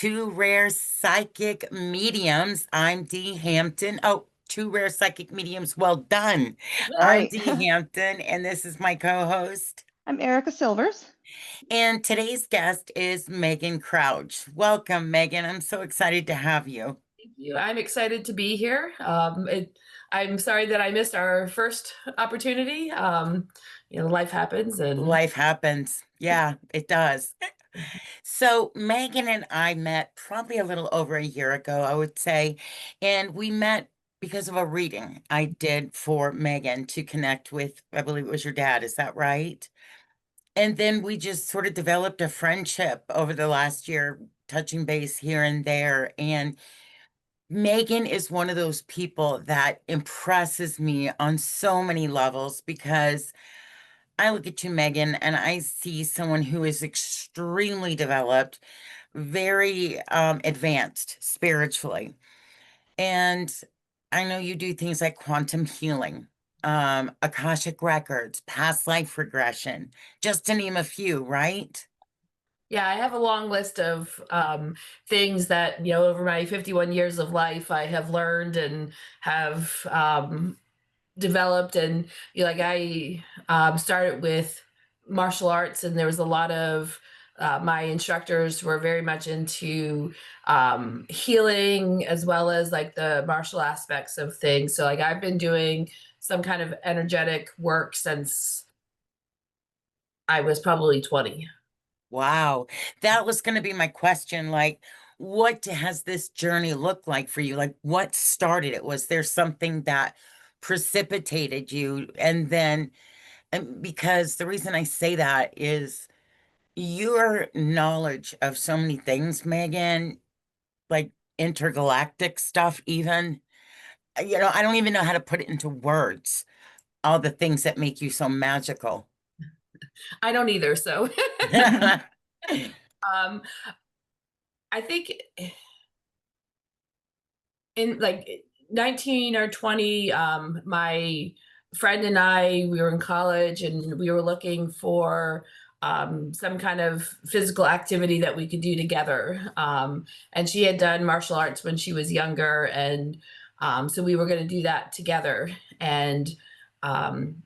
Two rare psychic mediums. I'm Dee Hampton. Oh, two rare psychic mediums. Well done. I'm Right. Dee Hampton, and this is my co-host. I'm Erica Silvers. And today's guest is Megan Crouch. Welcome, Megan. I'm so excited to have you. Thank you. I'm excited to be here. I'm sorry that I missed our first opportunity. Life happens, and Life happens. Yeah, it does. So, Megan and I met probably a little over a year ago, I would say. And we met because of a reading I did for Megan to connect with, I believe it was your dad. Is that right? And then we just sort of developed a friendship over the last year, touching base here and there. And Megan is one of those people that impresses me on so many levels because I look at you, Megan, and I see someone who is extremely developed, very advanced spiritually. And I know you do things like quantum healing, Akashic records, past life regression, just to name a few, right? yeah, I have a long list of things that over my 51 years of life I have learned and have developed. And I started with martial arts, and there was a lot of my instructors were very much into healing as well as like the martial aspects of things. So like I've been doing some kind of energetic work since I was probably 20. Wow. That was going to be my question. Like, what has this journey looked like for you? Like, what started it? Was there something that precipitated you? And then, and because the reason I say that is your knowledge of so many things, Megan, like intergalactic stuff, even, I don't even know how to put it into words, all the things that make you so magical. I don't either. So um, I think in like 19 or 20, my friend and we were in college, and we were looking for some kind of physical activity that we could do together. And she had done martial arts when she was younger. And so we were going to do that together. And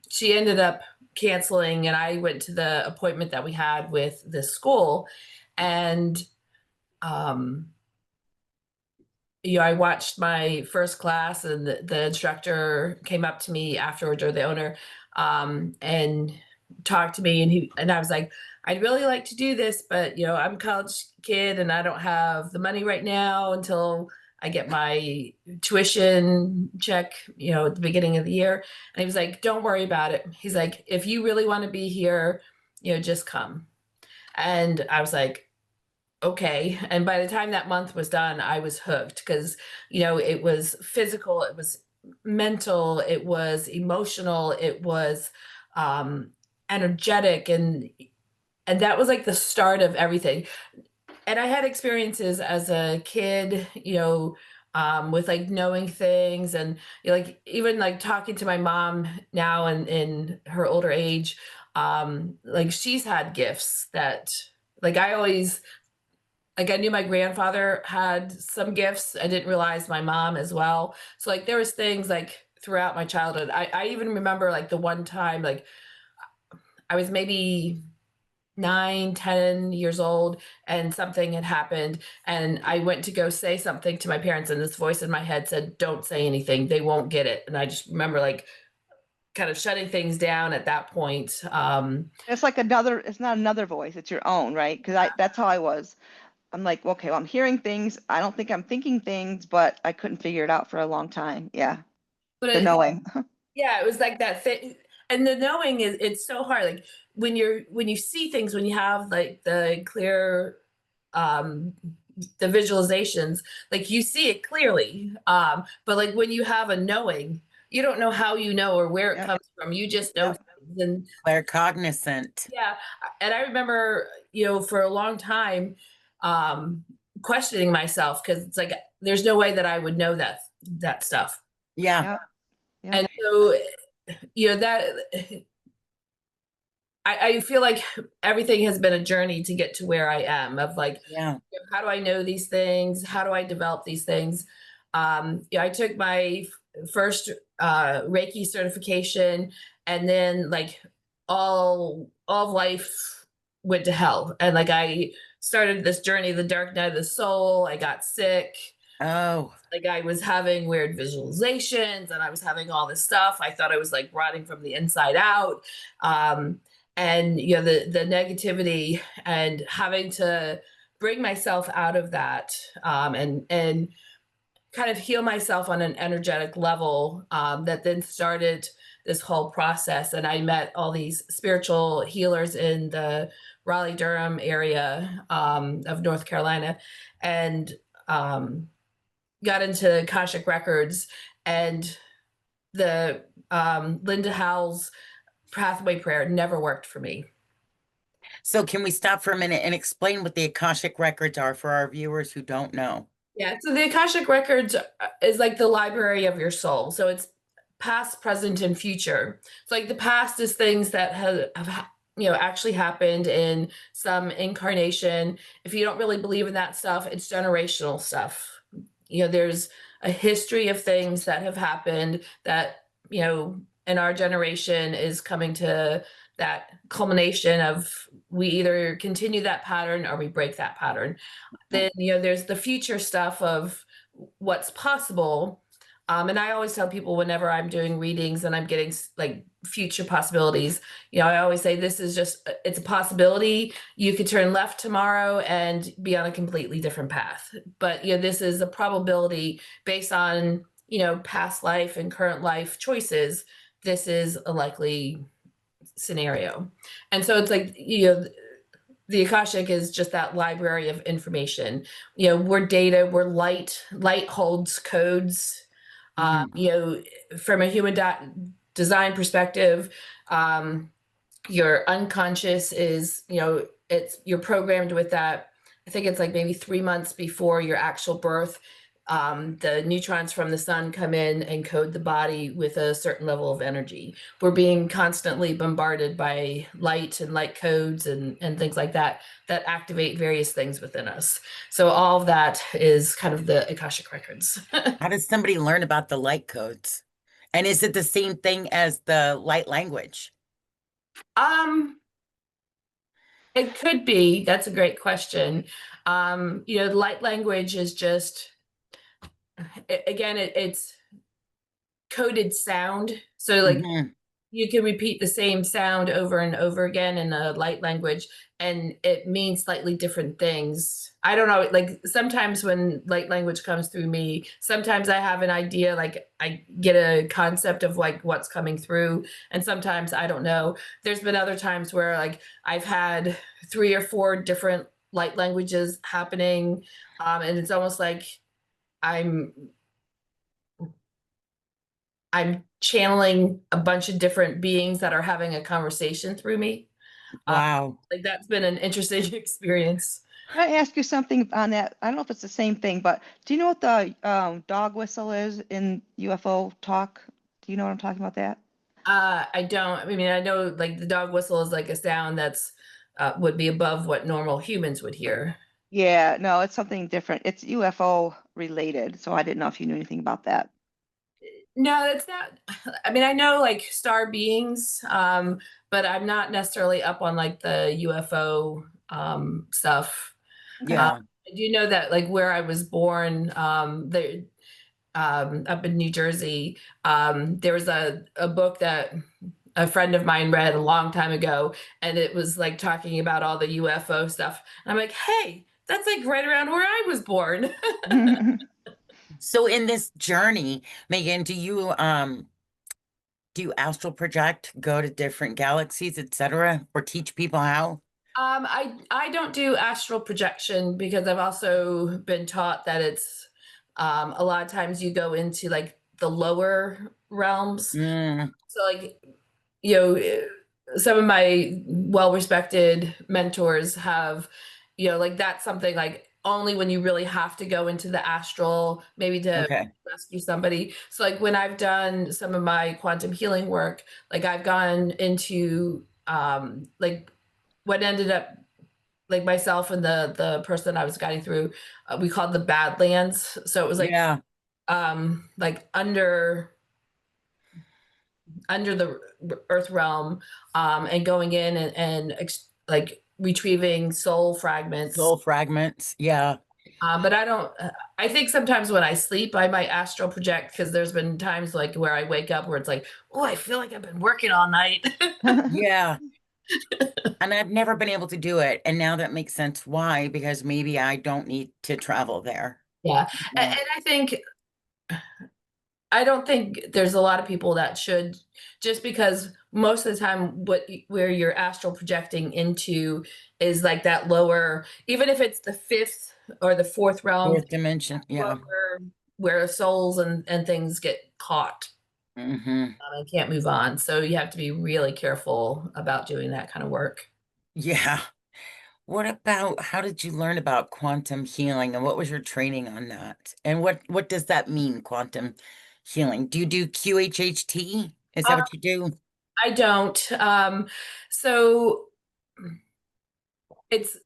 she ended up canceling, and I went to the appointment that we had with the school. And um, I watched my first class, and the instructor came up to me afterwards, or the owner, and talked to me, and I was like, I'd really like to do this, but I'm a college kid and I don't have the money right now until I get my tuition check, at the beginning of the year. And he was like, don't worry about it. He's like, if you really want to be here, just come. And I was like, okay. And by the time that month was done, I was hooked because, it was physical, it was mental, it was emotional, it was um, energetic. And that was like the start of everything. And I had experiences as a kid, with like knowing things, and like even like talking to my mom now and in her older age, like she's had gifts that like I always like I knew my grandfather had some gifts. I didn't realize my mom as well. So like there was things like throughout my childhood. I even remember like the one time like I was maybe 9, 10 years old, and something had happened, and I went to go say something to my parents, and this voice in my head said, don't say anything, they won't get it. And I just remember like kind of shutting things down at that point. It's like it's not another voice, it's your own, right? Because that's how I was. I'm like, okay, well, I'm hearing things. I don't think I'm thinking things, but I couldn't figure it out for a long time. Yeah. but The it, knowing. yeah, it was like that thing. And the knowing is, it's so hard. Like when you see things, when you have like the clear, um, the visualizations, like you see it clearly. But like when you have a knowing, you don't know how you know or where it Yep. comes from. You just know Yep. things. And They're cognizant. yeah, and I remember, for a long time, um, questioning myself because it's like there's no way that I would know that stuff. Yeah. Yep. Yep. And so, that I feel like everything has been a journey to get to where I am of like, Yeah. how do I know these things? How do I develop these things? Yeah, I took my first Reiki certification, and then like all of life went to hell. And like I started this journey, the dark night of the soul. I got sick. Oh, Like I was having weird visualizations and I was having all this stuff. I thought I was like rotting from the inside out. Um, and you know, the negativity and having to bring myself out of that, and kind of heal myself on an energetic level, that then started this whole process. And I met all these spiritual healers in the Raleigh Durham area, of North Carolina, and um, got into Akashic Records, and the Linda Howell's pathway prayer never worked for me. so can we stop for a minute and explain what the Akashic records are for our viewers who don't know? Yeah, so the Akashic Records is like the library of your soul. So it's past, present, and future. So like the past is things that actually happened in some incarnation. If you don't really believe in that stuff, it's generational stuff. There's a history of things that have happened that, in our generation is coming to that culmination of we either continue that pattern or we break that pattern. Then there's the future stuff of what's possible. And I always tell people whenever I'm doing readings and I'm getting like future possibilities, I always say this is just it's a possibility. You could turn left tomorrow and be on a completely different path. But this is a probability based on past life and current life choices. This is a likely scenario. And so it's like the Akashic is just that library of information. We're data, we're light. Light holds codes. From a human design perspective, your unconscious is, you're programmed with that. I think it's like maybe 3 months before your actual birth. The neutrons from the sun come in and code the body with a certain level of energy. We're being constantly bombarded by light and light codes and things like that activate various things within us. So all of that is kind of the Akashic Records. How does somebody learn about the light codes? And is it the same thing as the light language? Um, it could be. That's a great question. Light language is just again, it's coded sound. So like Mhm. you can repeat the same sound over and over again in a light language and it means slightly different things. I don't know, like sometimes when light language comes through me, sometimes I have an idea, like I get a concept of like what's coming through, and sometimes I don't know. There's been other times where like I've had 3 or 4 different light languages happening, and it's almost like I'm I'm channeling a bunch of different beings that are having a conversation through me. Uh, Wow. like that's been an interesting experience. Can I ask you something on that? I don't know if it's the same thing, but do you know what the dog whistle is in UFO talk? Do you know what I'm talking about that? I don't. I mean, I know like the dog whistle is like a sound that's would be above what normal humans would hear. Yeah, no, it's something different. It's UFO related, so I didn't know if you knew anything about that. No, it's not. I mean, I know like star beings, but I'm not necessarily up on like the UFO stuff. Okay. Yeah. I do know that like where I was born, up in New Jersey, there was a book that a friend of mine read a long time ago, and it was like talking about all the UFO stuff. And I'm like, hey, that's like right around where I was born. So in this journey, Megan, do you astral project, go to different galaxies, etc., or teach people how? I don't do astral projection because I've also been taught that it's a lot of times you go into like the lower realms. Mm, So like some of my well-respected mentors have, like that's something like only when you really have to go into the astral, maybe to okay. rescue somebody. So like when I've done some of my quantum healing work, like I've gone into like what ended up, like myself and the person I was guiding through, we called the Badlands. So it was Yeah. like under the earth realm, and going in and like retrieving soul fragments. Soul fragments. Yeah. But I don't, I think sometimes when I sleep, I might astral project, because there's been times like where I wake up where it's like, oh, I feel like I've been working all night. Yeah. And I've never been able to do it. And now that makes sense why, because maybe I don't need to travel there. Yeah. Yeah. And I think, I don't think there's a lot of people that should, just because most of the time where you're astral projecting into is like that lower, even if it's the fifth or the fourth realm, Fourth dimension. Yeah. where souls and things get caught Hmm. and can't move on. So you have to be really careful about doing that kind of work. Yeah. What about, how did you learn about quantum healing and what was your training on that? And what does that mean, quantum healing? Do you do QHHT? Is that what you do? I don't. So it's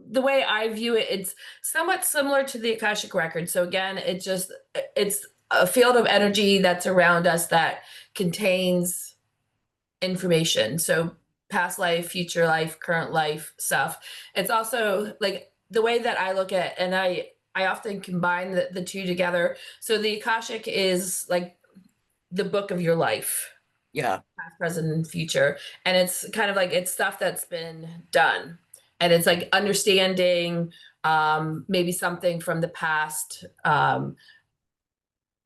the way I view it, it's somewhat similar to the Akashic record. So again, it's a field of energy that's around us that contains information. So past life, future life, current life stuff. It's also like the way that I look at, and I often combine the two together. So the Akashic is like the book of your life, Yeah. past, present, and future. And it's kind of like it's stuff that's been done. And it's like understanding maybe something from the past,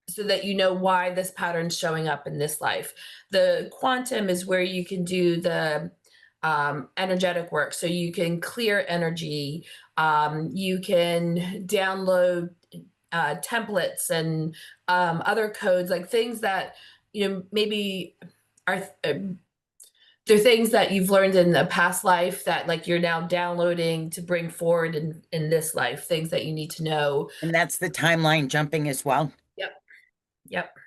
so that you know why this pattern's showing up in this life. The quantum is where you can do the energetic work. So you can clear energy, you can download templates and other codes, like things that, maybe are they're things that you've learned in a past life that like you're now downloading to bring forward in this life, things that you need to know. And that's the timeline jumping as well. Yep. Yep.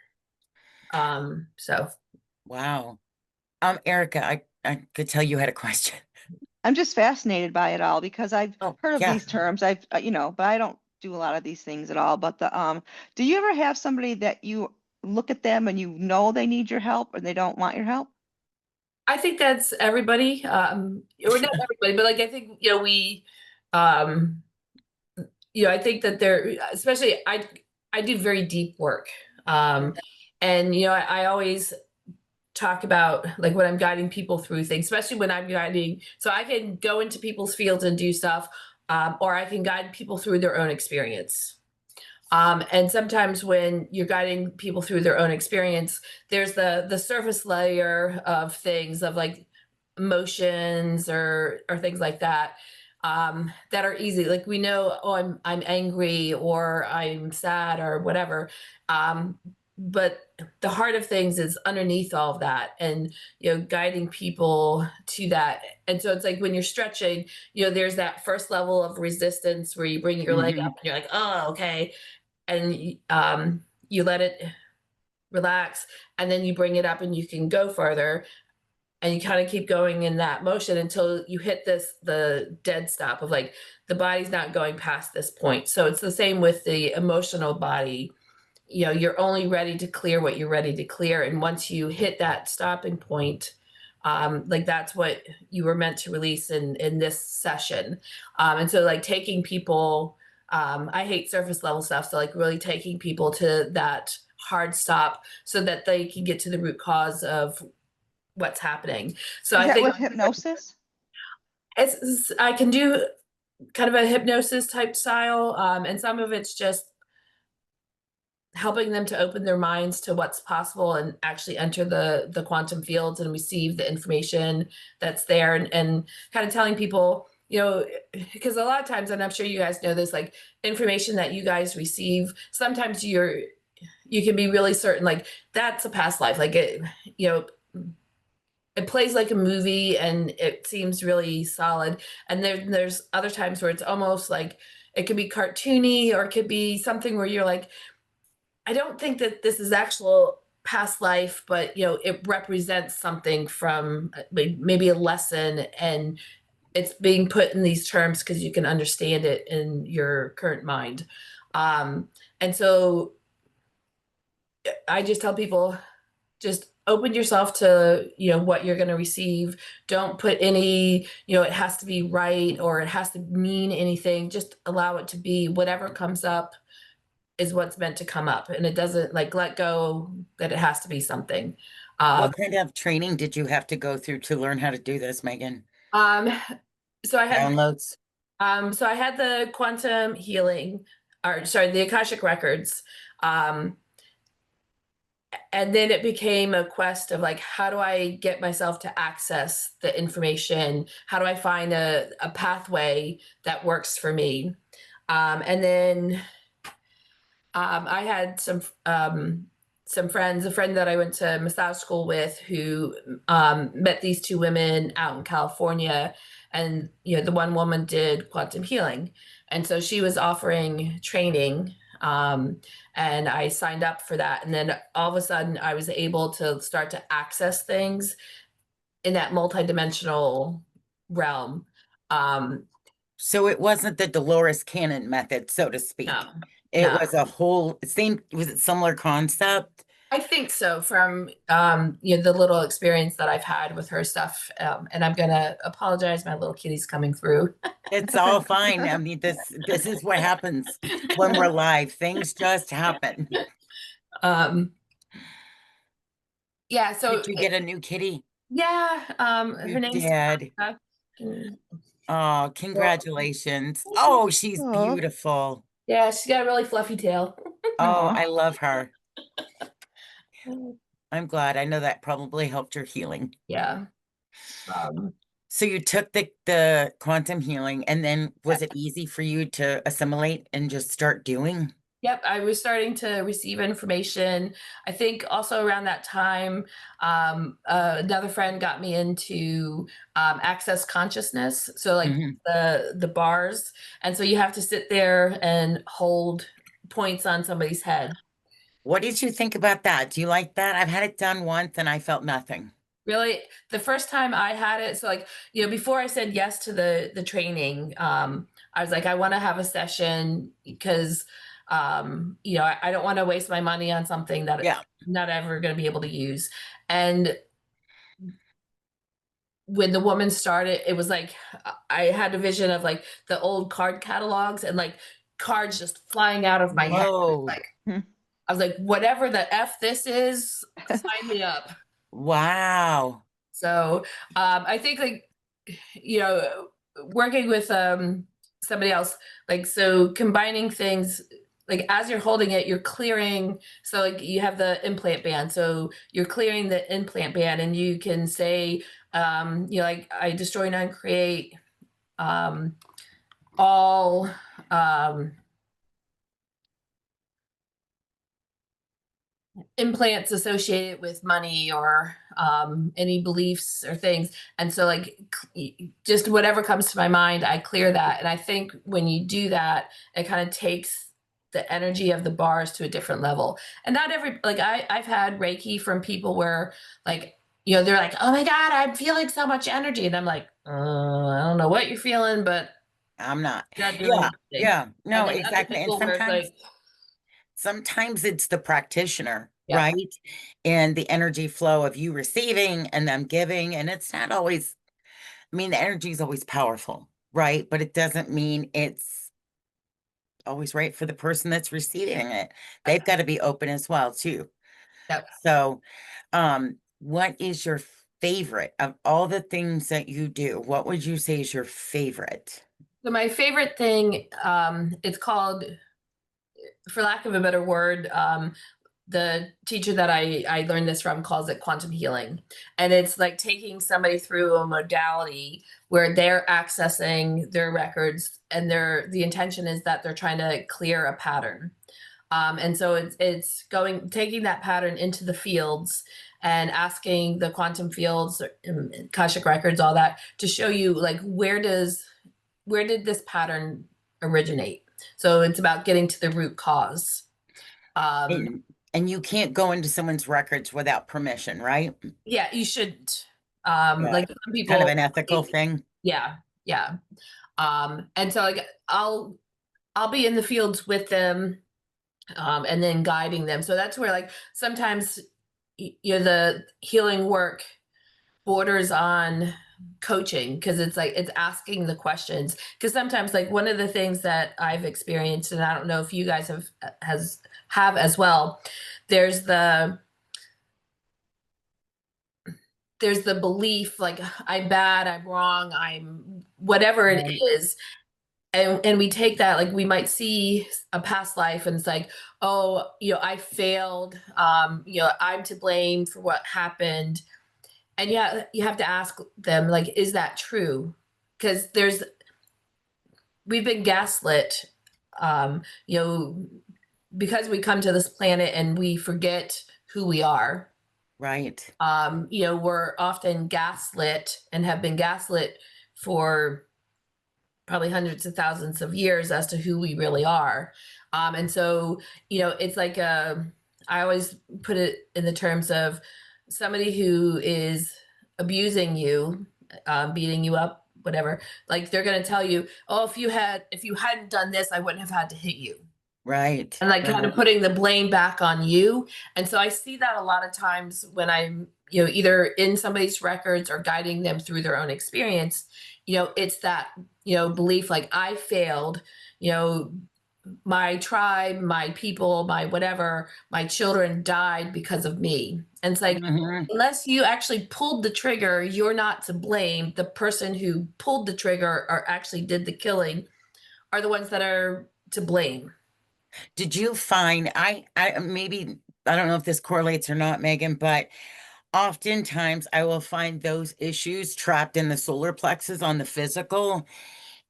So Wow. Erica, I could tell you had a question. I'm just fascinated by it all because I've Oh, heard of yeah. these terms. I've, but I don't do a lot of these things at all. But do you ever have somebody that you look at them and you know they need your help or they don't want your help? I think that's everybody, or not everybody, but like I think we, I think that there, especially I do very deep work, and I always talk about like when I'm guiding people through things, especially when I'm guiding. So I can go into people's fields and do stuff, or I can guide people through their own experience. And sometimes when you're guiding people through their own experience, there's the surface layer of things, of like emotions or things like that, that are easy. Like we know, oh, I'm angry or I'm sad or whatever. But the heart of things is underneath all of that, and guiding people to that. And so it's like when you're stretching, there's that first level of resistance where you bring your leg Mhm. up and you're like, oh, okay, and you let it relax, and then you bring it up and you can go further, and you kind of keep going in that motion until you hit the dead stop of like the body's not going past this point. So it's the same with the emotional body. You're only ready to clear what you're ready to clear, and once you hit that stopping point, like that's what you were meant to release in this session. And so like taking people, I hate surface level stuff, so like really taking people to that hard stop so that they can get to the root cause of what's happening. So Is I that think with hypnosis? I can do kind of a hypnosis type style, and some of it's just helping them to open their minds to what's possible and actually enter the quantum fields and receive the information that's there, and kind of telling people, because a lot of times, and I'm sure you guys know this, like information that you guys receive, sometimes you can be really certain like that's a past life, like it plays like a movie and it seems really solid. And there's other times where it's almost like it could be cartoony, or it could be something where you're like, I don't think that this is actual past life, but it represents something from maybe a lesson, and it's being put in these terms because you can understand it in your current mind. And so I just tell people, just open yourself to what you're going to receive. Don't put any it has to be right or it has to mean anything. Just allow it to be. Whatever comes up is what's meant to come up, and it doesn't let go that it has to be something. What kind of training did you have to go through to learn how to do this, Megan? So I had Downloads? the quantum healing, or sorry, the Akashic records. And then it became a quest of how do I get myself to access the information? How do I find a pathway that works for me? And then I had some friends, a friend that I went to massage school with, who met these two women out in California, and the one woman did quantum healing, and so she was offering training, and I signed up for that, and then all of a sudden I was able to start to access things in that multidimensional realm. So it wasn't the Dolores Cannon method, so to speak. No, It no. was a whole was it similar concept? I think so, from the little experience that I've had with her stuff. And I'm gonna apologize, my little kitty's coming through. It's all fine. I mean, this is what happens when we're live. Things just happen. Yeah, so Did you get a new kitty? yeah, her You name's did. Tasha. Mm, Oh, congratulations. Oh, she's Aw. beautiful. yeah, she's got a really fluffy tail. Oh, Aw. I love her. I'm glad. I know that probably helped your healing. Yeah. Um, So you took the quantum healing, and then was it easy for you to assimilate and just start doing? Yep, I was starting to receive information. I think also around that time, another friend got me into access consciousness. So Mhm. the bars, and so you have to sit there and hold points on somebody's head. What did you think about that? Do you like that? I've had it done once and I felt nothing. Really, the first time I had it, so before I said yes to the training, I was like, I want to have a session because I don't want to waste my money on something that Yeah. I'm not ever going to be able to use. And when the woman started, it was like I had a vision of the old card catalogs and cards just flying out of my head. Whoa. I was like, whatever the F this is, sign me up. Wow. So I think working with somebody else, so combining things, as you're holding it, you're clearing. So you have the implant band, so you're clearing the implant band, and you can say, I destroy and uncreate all implants associated with money or any beliefs or things. And so just whatever comes to my mind, I clear that. And I think when you do that, it kind of takes the energy of the bars to a different level. And not every, I've had Reiki from people where they're like, oh my God, I'm feeling so much energy. And I'm like, I don't know what you're feeling, but I'm not. you're not doing Yeah. anything. Yeah. No, And then other exactly. And people where it's sometimes it's the practitioner, yeah. right? And the energy flow of you receiving and them giving. And it's not always, I mean, the energy is always powerful, right? But it doesn't mean it's always right for the person that's receiving it. They've got to be open as well, too. Yep. So, what is your favorite of all the things that you do? What would you say is your favorite? So my favorite thing, it's called, for lack of a better word, the teacher that I learned this from calls it quantum healing. And it's like taking somebody through a modality where they're accessing their records, and the intention is that they're trying to clear a pattern. And so it's taking that pattern into the fields and asking the quantum fields, Akashic records, all that, to show you where did this pattern originate? So it's about getting to the root cause. And you can't go into someone's records without permission, right? Yeah, you shouldn't. Yeah. Like some Kind of people, an ethical thing. yeah, yeah. And so like I'll be in the fields with them, and then guiding them. So that's where like sometimes you know the healing work borders on coaching because it's like it's asking the questions because sometimes like one of the things that I've experienced and I don't know if you guys have as well, there's the belief like I'm bad, I'm wrong, I'm whatever it Right. is. And we take that like we might see a past life and it's like, oh, you know, I failed, you know, I'm to blame for what happened. And yeah, you have to ask them like, is that true? Because we've been gaslit, you know, because we come to this planet and we forget who we are. Right. You know, we're often gaslit and have been gaslit for probably hundreds of thousands of years as to who we really are. And so, you know, it's like I always put it in the terms of somebody who is abusing you, beating you up, whatever. Like they're going to tell you, "Oh, if you hadn't done this, I wouldn't have had to hit you." Right. And like kind Right. of putting the blame back on you. And so I see that a lot of times when I'm, you know, either in somebody's records or guiding them through their own experience, you know, it's that, you know, belief like I failed, you know, my tribe, my people, my whatever, my children died because of me. And it's like, Mhm. unless you actually pulled the trigger, you're not to blame. The person who pulled the trigger or actually did the killing are the ones that are to blame. Did you find I maybe I don't know if this correlates or not, Megan, but oftentimes I will find those issues trapped in the solar plexus on the physical.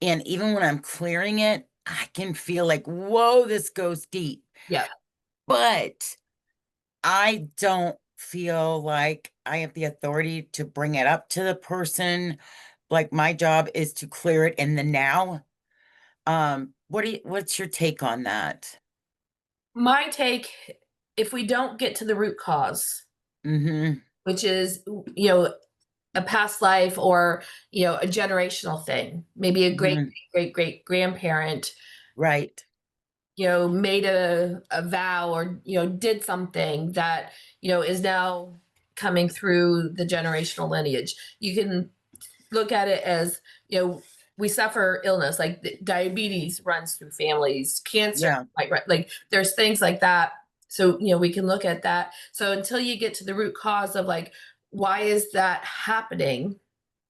And even when I'm clearing it, I can feel like, whoa, this goes deep. Yeah. But I don't feel like I have the authority to bring it up to the person. Like my job is to clear it in the now. What's your take on that? My take, if we don't get to the root cause, Mm-hmm. which is, you know, a past life or, you know, a generational thing, maybe a great, Mm-hmm. great, great grandparent, Right. you know, made a vow or, you know, did something that, you know, is now coming through the generational lineage. You can look at it as, you know, we suffer illness, like diabetes runs through families, cancer, Yeah. like there's things like that. So, you know, we can look at that. So until you get to the root cause of like, why is that happening?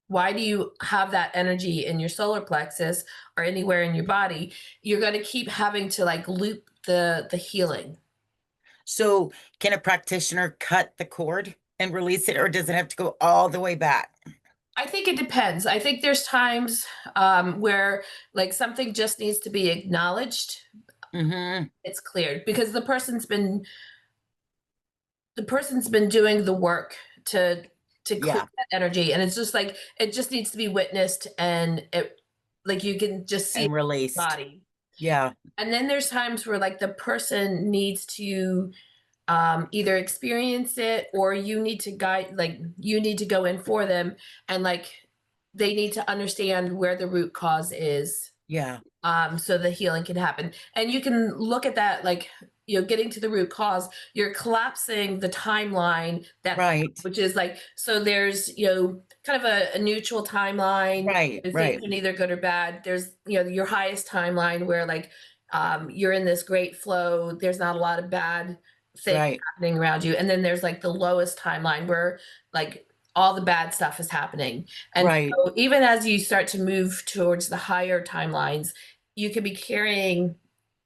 Why do you have that energy in your solar plexus or anywhere in your body? You're going to keep having to like loop the healing. So can a practitioner cut the cord and release it, or does it have to go all the way back? I think it depends. I think there's times where like something just needs to be acknowledged, Mm-hmm. it's cleared because the person's been doing the work to clear Yeah. that energy, and it's just like it just needs to be witnessed, and it like you can just see it And in your released. body. Yeah. And then there's times where like the person needs to either experience it or you need to guide, like you need to go in for them and like they need to understand where the root cause is, Yeah. so the healing can happen. And you can look at that like, you know, getting to the root cause, you're collapsing the timeline that, Right. which is like, so there's, you know, kind of a neutral timeline. Right. Things Right. are either good or bad. There's, you know, your highest timeline where like you're in this great flow. There's not a lot of bad things Right. happening around you. And then there's like the lowest timeline where like all the bad stuff is happening. And Right. so even as you start to move towards the higher timelines, you could be carrying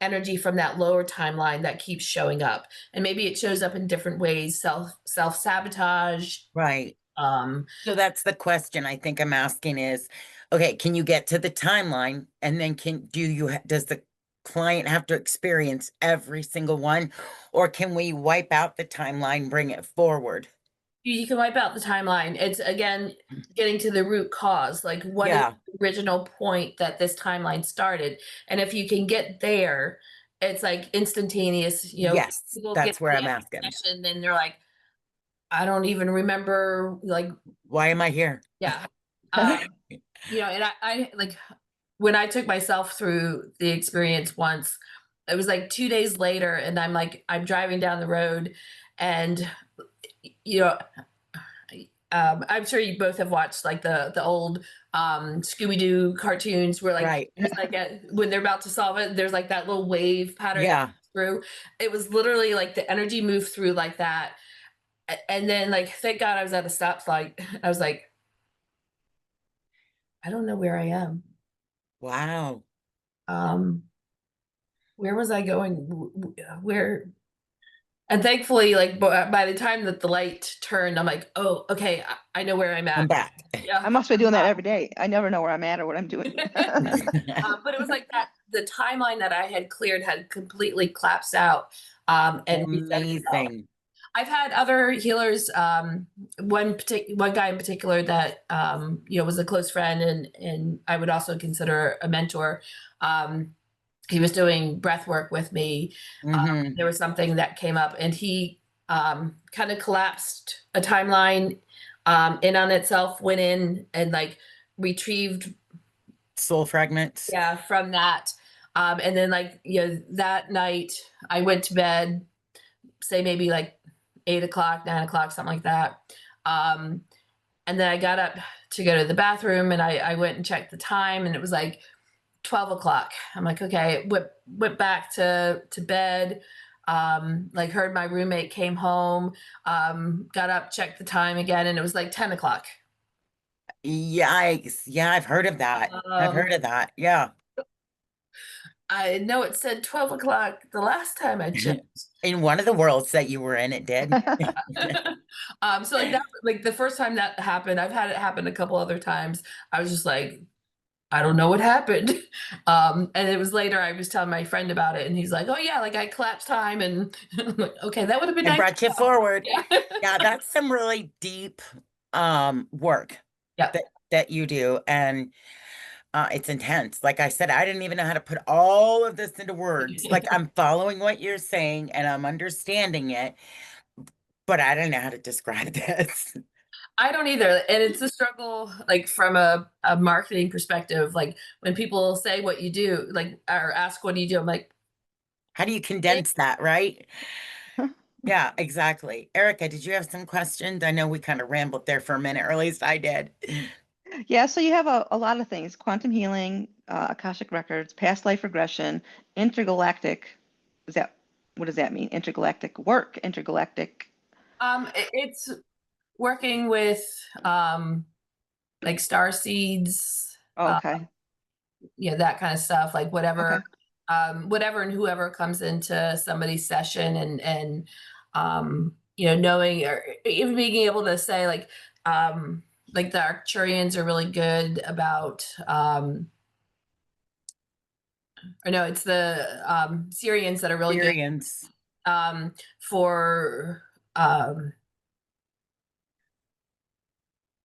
energy from that lower timeline that keeps showing up. And maybe it shows up in different ways, self-sabotage. Right. Um, So that's the question I think I'm asking is, okay, can you get to the timeline, and then does the client have to experience every single one, or can we wipe out the timeline, bring it forward? you can wipe out the timeline. It's again getting to the root cause. Like what is Yeah. the original point that this timeline started? And if you can get there, it's like instantaneous, Yes, people that's get where to I'm the asking. session and they're like, I don't even remember, like, Why am I here? yeah. And I like when I took myself through the experience once, it was like 2 days later, and I'm driving down the road, and you know, I'm sure you both have watched like the old Scooby Doo cartoons where like Right. there's like when they're about to solve it, there's like that little wave pattern that Yeah. goes through. It was literally like the energy moved through like that, and then like thank God I was at a stoplight. I was like, I don't know where I am. Wow. Um, where was I going? Where? And thankfully, like by the time that the light turned, I'm like, oh, okay, I know where I'm I'm at. back. Yeah. I must be doing that every day. I never know where I'm at or what I'm doing. But it was like that the timeline that I had cleared had completely collapsed out and reset itself. Amazing. I've had other healers, one guy in particular that was a close friend and I would also consider a mentor. He was doing breath work with me. Hmm. There was something that came up and he kind of collapsed a timeline in on itself, went in and like retrieved Soul fragments. from that. And then like, that night I went to bed, say maybe like 8 o'clock, 9 o'clock, something like that. Um, and then I got up to go to the bathroom and I went and checked the time and it was like 12 o'clock. I'm like, okay, went back to bed. Like heard my roommate came home, got up, checked the time again, and it was like 10 o'clock. Yikes. Yeah, I've heard of that. I've Um, heard of that. Yeah. I know it said 12 o'clock the last time I checked. In one of the worlds that you were in, it did. So like that, like the first time that happened, I've had it happen a couple other times. I was just like, I don't know what happened. And it was later I was telling my friend about it and he's like, oh yeah, like I collapsed time and I'm like, okay, that would have been I nice. brought you forward. Yeah. Yeah, that's some really deep work Yeah. that you do. And it's intense. Like I said, I didn't even know how to put all of this into words. Like I'm following what you're saying and I'm understanding it, but I don't know how to describe this. I don't either. And it's a struggle, like from a marketing perspective. Like when people say what you do, like, or ask what do you do, I'm like, How do you condense that, right? Yeah, exactly. Erica, did you have some questions? I know we kind of rambled there for a minute, or at least I did. Yeah, so you have a lot of things: quantum healing, Akashic records, past life regression, intergalactic. Is that what does that mean? Intergalactic work, intergalactic. it's working with like star seeds, Oh, okay. that kind of stuff, like whatever, Okay. whatever and whoever comes into somebody's session knowing or even being able to say like the Arcturians are really good about or no, it's the Syrians that are really good Experience. for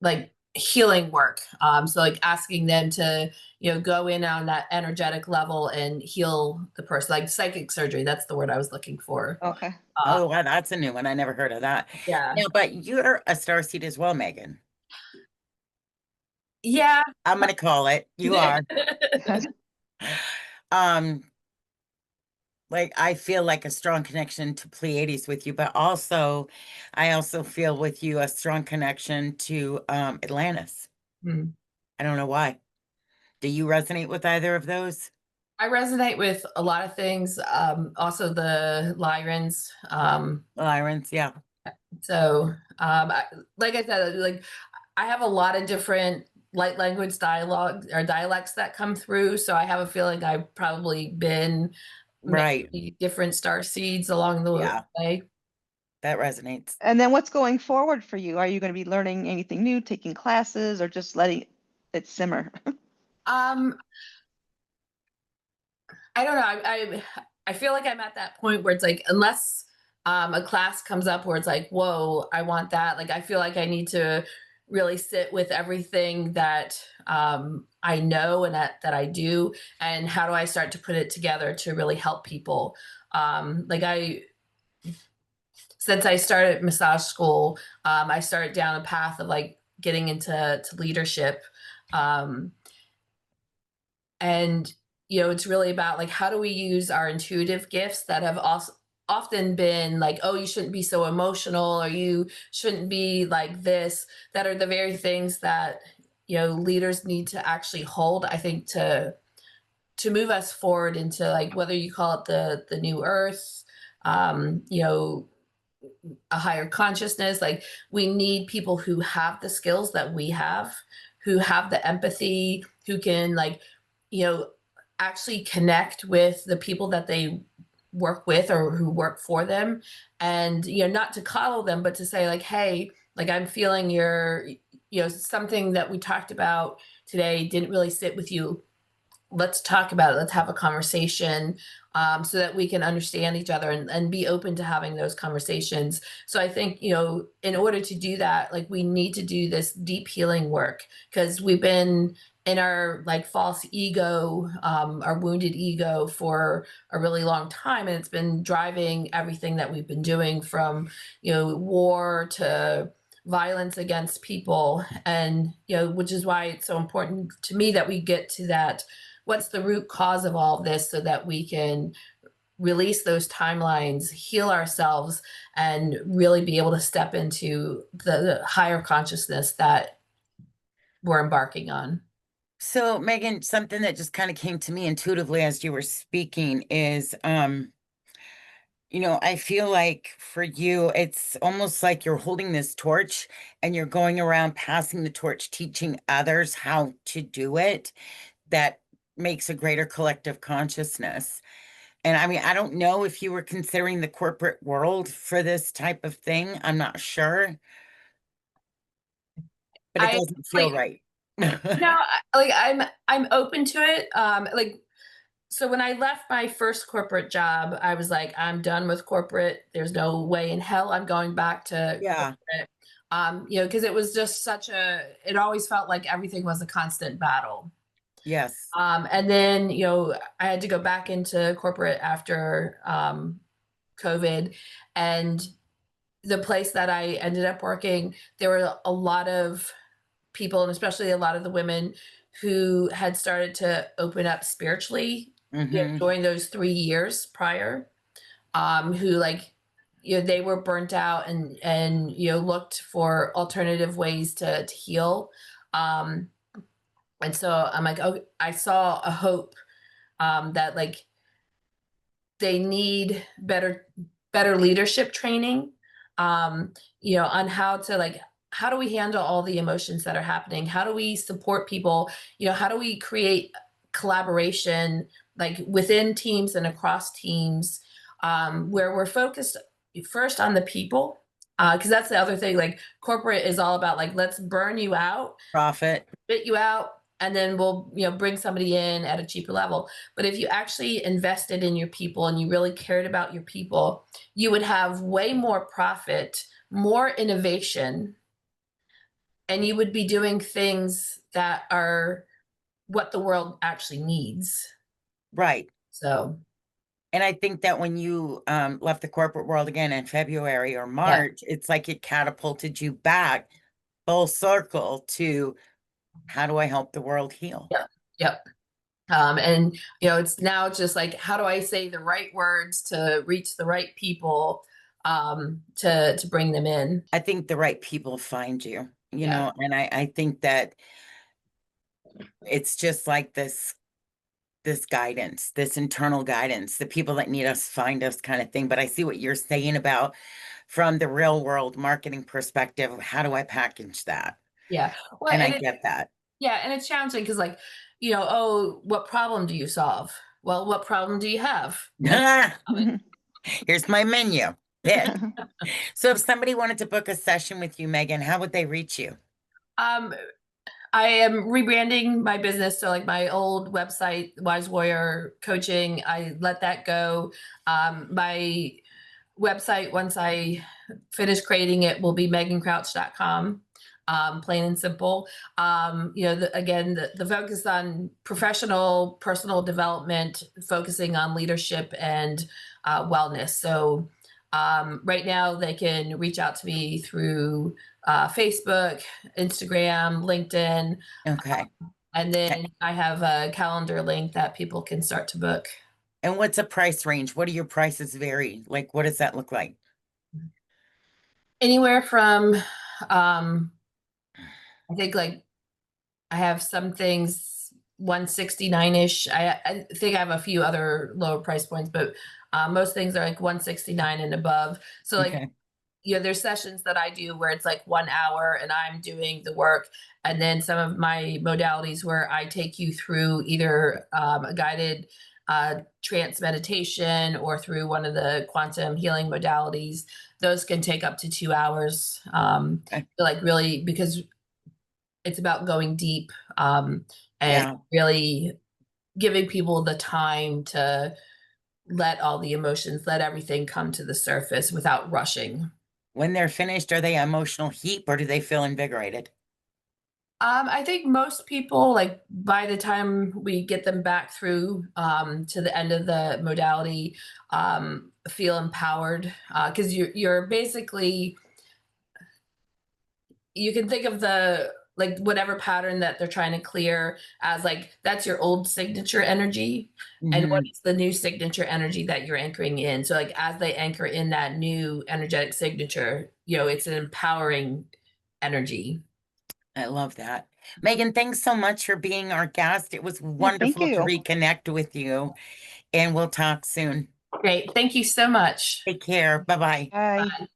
like healing work. So like asking them to, go in on that energetic level and heal the person, like psychic surgery. That's the word I was looking for. Okay. Oh, wow, that's a new one. I never heard of that. Yeah. No, but you're a starseed as well, Megan. Yeah. I'm gonna call it. You are. Um, like I feel like a strong connection to Pleiades with you, but also I also feel with you a strong connection to Atlantis. Hmm. I don't know why. Do you resonate with either of those? I resonate with a lot of things. Also the Lyrans. Lyrans, yeah. So like I said, like I have a lot of different light language dialogue or dialects that come through. So I have a feeling I've probably been Right. many different star seeds along the Yeah. way. That resonates. And then what's going forward for you? Are you going to be learning anything new, taking classes, or just letting it simmer? Um, I don't know. I feel like I'm at that point where it's like unless a class comes up where it's like, whoa, I want that. Like I feel like I need to really sit with everything that I know and that I do, and how do I start to put it together to really help people. Like since I started massage school, I started down a path of like getting into leadership. Um, and it's really about like how do we use our intuitive gifts that have also often been like, oh, you shouldn't be so emotional, or you shouldn't be like this, that are the very things that leaders need to actually hold, I think, to move us forward into, like, whether you call it the new earth, a higher consciousness. Like, we need people who have the skills that we have, who have the empathy, who can, like, actually connect with the people that they work with or who work for them. And, not to coddle them, but to say, like, hey, like, I'm feeling something that we talked about today didn't really sit with you. Let's talk about it. Let's have a conversation, so that we can understand each other and be open to having those conversations. So I think, in order to do that, like, we need to do this deep healing work, because we've been in our like false ego, our wounded ego for a really long time. And it's been driving everything that we've been doing, from, war to violence against people. And, which is why it's so important to me that we get to that. What's the root cause of all of this, so that we can release those timelines, heal ourselves, and really be able to step into the higher consciousness that we're embarking on. So, Megan, something that just kind of came to me intuitively as you were speaking is, I feel like for you, it's almost like you're holding this torch and you're going around passing the torch, teaching others how to do it. That makes a greater collective consciousness. And I mean, I don't know if you were considering the corporate world for this type of thing. I'm not sure, but it I doesn't feel like, right. like, I'm open to it. Like, so when I left my first corporate job, I was like, I'm done with corporate. There's no way in hell I'm going back to Yeah. corporate. Because it was just it always felt like everything was a constant battle. Yes. And then, I had to go back into corporate after COVID. And the place that I ended up working, there were a lot of people, and especially a lot of the women, who had started to open up spiritually, Hmm. during those 3 years prior, who, like, they were burnt out, and looked for alternative ways to heal. Um, and so I'm like, oh, I saw a hope, that, like, they need better leadership training, on how to, like, how do we handle all the emotions that are happening? How do we support people? How do we create collaboration, like, within teams and across teams, where we're focused first on the people? Because that's the other thing. Like, corporate is all about, like, let's burn you out, Profit. spit you out, and then we'll bring somebody in at a cheaper level. But if you actually invested in your people and you really cared about your people, you would have way more profit, more innovation, and you would be doing things that are what the world actually needs. Right. So And I think that when you left the corporate world again in February or yeah, March, it's like it catapulted you back full circle to how do I help the world heal? yeah, yep. And it's now just like, how do I say the right words to reach the right people, to bring them in? I think the right people find you, Yeah, and I think that it's just like this guidance, this internal guidance, the people that need us find us kind of thing. But I see what you're saying about from the real world marketing perspective, how do I package that? yeah. Well, And I and it, get that. yeah, and it's challenging because, like, oh, what problem do you solve? Well, what problem do you have? Here's my menu. Pick. So if somebody wanted to book a session with you, Megan, how would they reach you? Um, I am rebranding my business. So, like, my old website, Wise Warrior Coaching, I let that go. My website, once I finish creating it, will be megancrouch.com. plain and simple. Again, the focus on professional, personal development, focusing on leadership and wellness. So right now they can reach out to me through Facebook, Instagram, LinkedIn. Okay. And then I have a calendar link that people can start to book. And what's a price range? What do your prices vary? Like, what does that look like? Anywhere from, I think like I have some things 169-ish. I think I have a few other lower price points, but most things are like 169 and above. So like, Okay. there's sessions that I do where it's like 1 hour and I'm doing the work. And then some of my modalities where I take you through either a guided trance meditation or through one of the quantum healing modalities. Those can take up to 2 hours. Okay. Like really, because it's about going deep and Yeah. really giving people the time to let all the emotions, let everything come to the surface without rushing. When they're finished, are they an emotional heap or do they feel invigorated? I think most people, like by the time we get them back through to the end of the modality, feel empowered because you're basically, you can think of the like whatever pattern that they're trying to clear as like that's your old signature energy, and what Mhm. is the new signature energy that you're anchoring in. So like as they anchor in that new energetic signature, it's an empowering energy. I love that. Megan, thanks so much for being our guest. It was Yeah, thank wonderful to you. reconnect with you, and we'll talk soon. Great, thank you so much. Take care. Bye-bye. Bye. Bye.